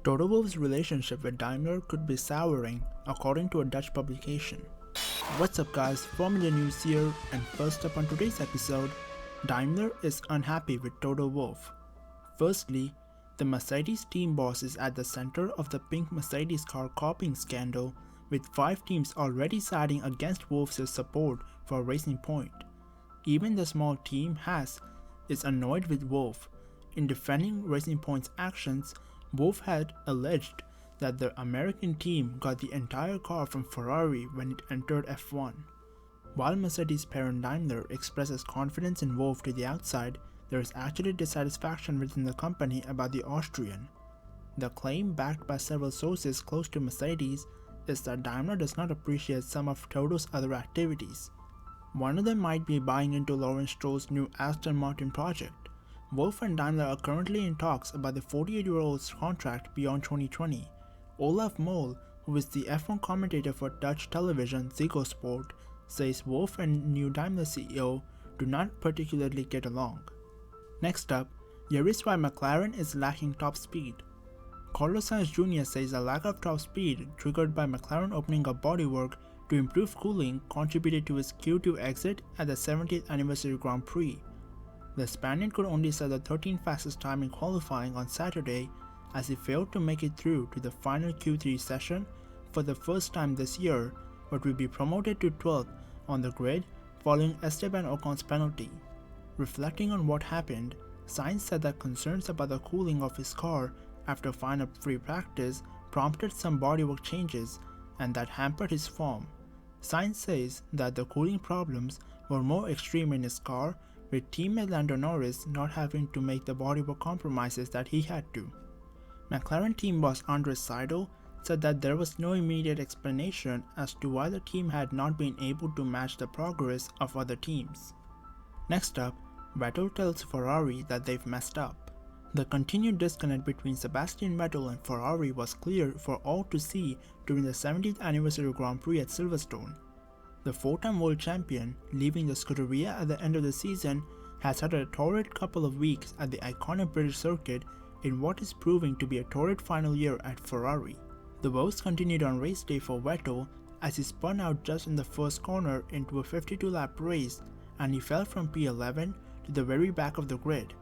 Toto Wolff's relationship with Daimler could be souring, according to a Dutch publication. What's up guys, Formula News here, and first up on today's episode, Daimler is unhappy with Toto Wolff. Firstly, the Mercedes team boss is at the center of the pink Mercedes car copying scandal, with 5 teams already siding against Wolff's support for Racing Point. Even the small team Haas is annoyed with Wolff. In defending Racing Point's actions, Wolff had alleged that the American team got the entire car from Ferrari when it entered F1. While Mercedes parent Daimler expresses confidence in Wolff to the outside, there is actually dissatisfaction within the company about the Austrian. The claim, backed by several sources close to Mercedes, is that Daimler does not appreciate some of Toto's other activities. One of them might be buying into Lawrence Stroll's new Aston Martin project. Wolff and Daimler are currently in talks about the 48-year-old's contract beyond 2020. Olaf Mol, who is the F1 commentator for Dutch television Ziggo Sport, says Wolff and new Daimler CEO do not particularly get along. Next up, here is why McLaren is lacking top speed. Carlos Sainz Jr. says a lack of top speed triggered by McLaren opening up bodywork to improve cooling contributed to his Q2 exit at the 70th anniversary Grand Prix. The Spaniard could only set the 13th fastest time in qualifying on Saturday, as he failed to make it through to the final Q3 session for the first time this year, but will be promoted to 12th on the grid following Esteban Ocon's penalty. Reflecting on what happened, Sainz said that concerns about the cooling of his car after final free practice prompted some bodywork changes, and that hampered his form. Sainz says that the cooling problems were more extreme in his car, with teammate Lando Norris not having to make the bodywork compromises that he had to. McLaren team boss Andres Seidel said that there was no immediate explanation as to why the team had not been able to match the progress of other teams. Next up, Vettel tells Ferrari that they've messed up. The continued disconnect between Sebastian Vettel and Ferrari was clear for all to see during the 70th anniversary Grand Prix at Silverstone. The 4-time world champion, leaving the Scuderia at the end of the season, has had a torrid couple of weeks at the iconic British circuit in what is proving to be a torrid final year at Ferrari. The woes continued on race day for Vettel as he spun out just in the first corner into a 52-lap race, and he fell from P11 to the very back of the grid.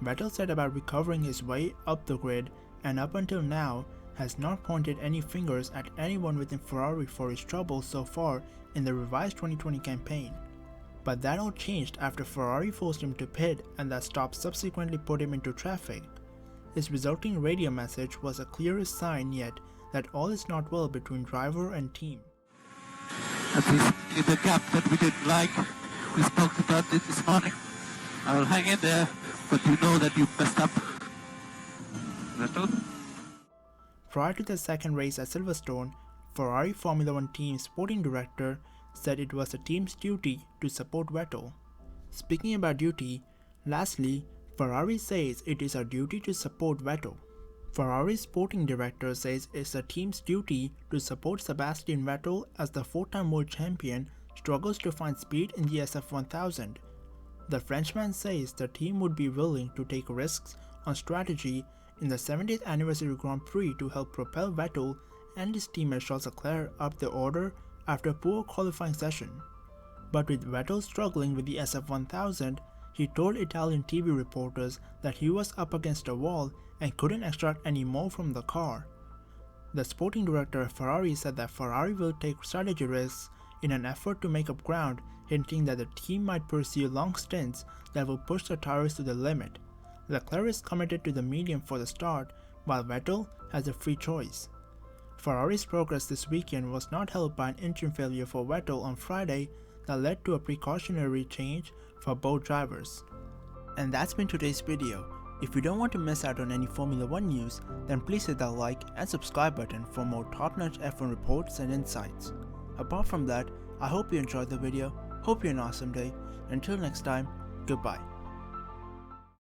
Vettel said about recovering his way up the grid, and up until now has not pointed any fingers at anyone within Ferrari for his troubles so far in the revised 2020 campaign. But that all changed after Ferrari forced him to pit, and that stop subsequently put him into traffic. His resulting radio message was the clearest sign yet that all is not well between driver and team. At least in the gap that we didn't like, we spoke about it this morning. I will hang in there, but you know that you messed up. Vettel? Prior to the second race at Silverstone, Ferrari Formula 1 team sporting director said it was the team's duty to support Vettel. Speaking about duty, lastly, Ferrari says it is our duty to support Vettel. Ferrari's sporting director says it's the team's duty to support Sebastian Vettel as the 4-time world champion struggles to find speed in the SF1000. The Frenchman says the team would be willing to take risks on strategy in the 70th anniversary Grand Prix to help propel Vettel and his teammate Charles Leclerc up the order after a poor qualifying session. But with Vettel struggling with the SF1000, he told Italian TV reporters that he was up against a wall and couldn't extract any more from the car. The sporting director of Ferrari said that Ferrari will take strategy risks in an effort to make up ground, hinting that the team might pursue long stints that will push the tires to the limit. Leclerc is committed to the medium for the start, while Vettel has a free choice. Ferrari's progress this weekend was not helped by an engine failure for Vettel on Friday that led to a precautionary change for both drivers. And that's been today's video. If you don't want to miss out on any Formula 1 news, then please hit that like and subscribe button for more top-notch F1 reports and insights. Apart from that, I hope you enjoyed the video, hope you have an awesome day, until next time, goodbye.